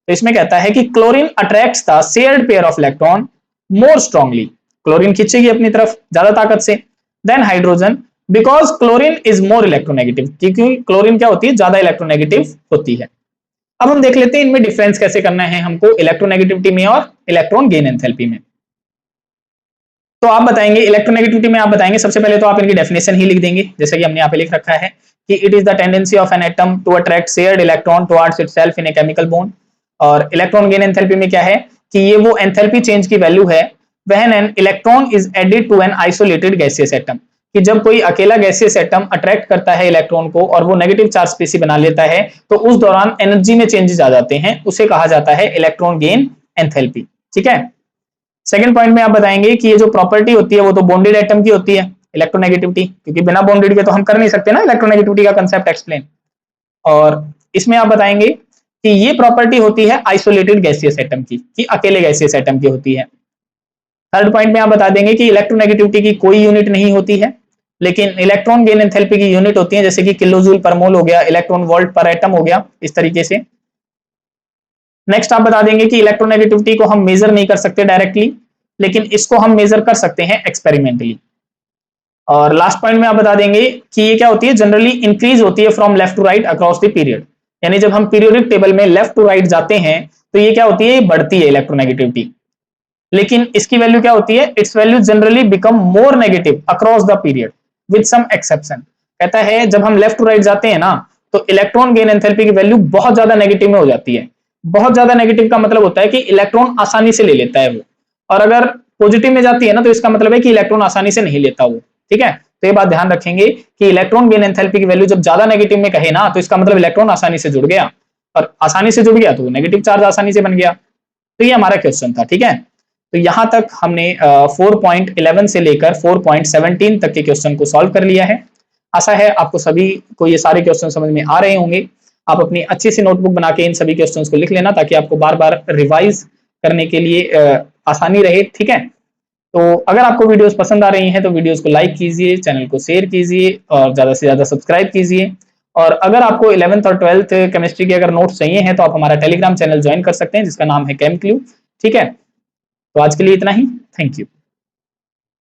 तो इसमें कहता है कि chlorine attracts the shared pair of electron more strongly, chlorine खींचेगी अपनी तरफ ज्यादा ताकत से, then hydrogen because chlorine is more electronegative, क्योंकि क्लोरीन क्या होती है, ज्यादा इलेक्ट्रोनेगेटिव होती है। अब हम देख लेते हैं इनमें डिफरेंस कैसे करना है हमको, इलेक्ट्रोनेगेटिविटी में और इलेक्ट्रॉन गेन एंथैल्पी में। तो आप बताएंगे इलेक्ट्रोनेगेटिविटी में, आप बताएंगे सबसे पहले तो आप इनकी डेफिनेशन ही लिख देंगे, जैसे कि हमने यहाँ पे लिख रखा है कि it is the tendency of an atom to attract shared electron towards itself in a chemical bond. और इलेक्ट्रॉन गेन एंथैल्पी में क्या है कि ये वो एंथैल्पी चेंज की वैल्यू है when an electron is added to an isolated gaseous atom, कि जब कोई अकेला गैसियस एटम अट्रैक्ट करता है इलेक्ट्रॉन को और वो नेगेटिव चार्ज स्पीसी बना लेता है तो उस दौरान एनर्जी में चेंजेस आ जाते हैं, उसे कहा जाता है इलेक्ट्रॉन गेन एंथैल्पी, ठीक है। सेकंड पॉइंट में आप बताएंगे कि ये जो प्रॉपर्टी होती है वो तो बॉन्डेड एटम की होती है इलेक्ट्रोनेगेटिविटी, क्योंकि बिना बॉन्डेड के तो हम कर नहीं सकते ना इलेक्ट्रोनेगेटिविटी का कंसेप्ट एक्सप्लेन। और इसमें आप बताएंगे कि ये प्रॉपर्टी होती है आइसोलेटेड गैसियस एटम की, कि अकेले गैसियस एटम की होती है। थर्ड पॉइंट में आप बता देंगे कि इलेक्ट्रोनेगेटिविटी की कोई यूनिट नहीं होती है, लेकिन इलेक्ट्रॉन गेन एंथैल्पी की यूनिट होती है, जैसे कि किलोजूल पर मोल हो गया, इलेक्ट्रॉन वोल्ट पर एटम हो गया, इस तरीके से। नेक्स्ट आप बता देंगे कि इलेक्ट्रोनेगेटिविटी को हम मेजर नहीं कर सकते डायरेक्टली, लेकिन इसको हम मेजर कर सकते हैं एक्सपेरिमेंटली। और लास्ट पॉइंट में आप बता देंगे कि ये क्या होती है, जनरली इंक्रीज होती है from left to right across the period, यानी जब हम पीरियोडिक टेबल में लेफ्ट टू राइट जाते हैं तो ये क्या होती है, बढ़ती है इलेक्ट्रोनेगेटिविटी। लेकिन इसकी वैल्यू क्या होती है, its value generally become more negative across the period with some exception. कहता है जब हम लेफ्ट टू राइट जाते हैं ना तो इलेक्ट्रॉन गेन एंथैल्पी की वैल्यू बहुत ज्यादा नेगेटिव में हो जाती है। बहुत ज्यादा नेगेटिव का मतलब होता है कि इलेक्ट्रॉन आसानी से ले लेता है वो, और अगर पॉजिटिव में जाती है ना तो इसका मतलब है कि इलेक्ट्रॉन आसानी से नहीं लेता वो, ठीक है। तो ये बात ध्यान रखेंगे कि इलेक्ट्रॉन गेन एंथैल्पी की वैल्यू जब ज्यादा नेगेटिव में कहे ना तो इसका मतलब इलेक्ट्रॉन आसानी से जुड़ गया, और आसानी से जुड़ गया तो नेगेटिव चार्ज आसानी से बन गया। तो ये हमारा क्वेश्चन था, ठीक है। तो यहां तक हमने 4.11 से लेकर 4.17 तक के क्वेश्चन को सॉल्व कर लिया है। आशा है आपको सभी को ये सारे क्वेश्चन समझ में आ रहे होंगे। आप अपनी अच्छी सी नोटबुक बना के इन सभी क्वेश्चंस को लिख लेना ताकि आपको बार बार रिवाइज करने के लिए आसानी रहे, ठीक है। तो अगर आपको वीडियोस पसंद आ रही हैं तो वीडियोस को लाइक कीजिए, चैनल को शेयर कीजिए और ज्यादा से ज्यादा सब्सक्राइब कीजिए। और अगर आपको 11th और 12th केमिस्ट्री के अगर नोट्स चाहिए हैं तो आप हमारा टेलीग्राम चैनल ज्वाइन कर सकते हैं जिसका नाम है केमक्लू, ठीक है। तो आज के लिए इतना ही, थैंक यू।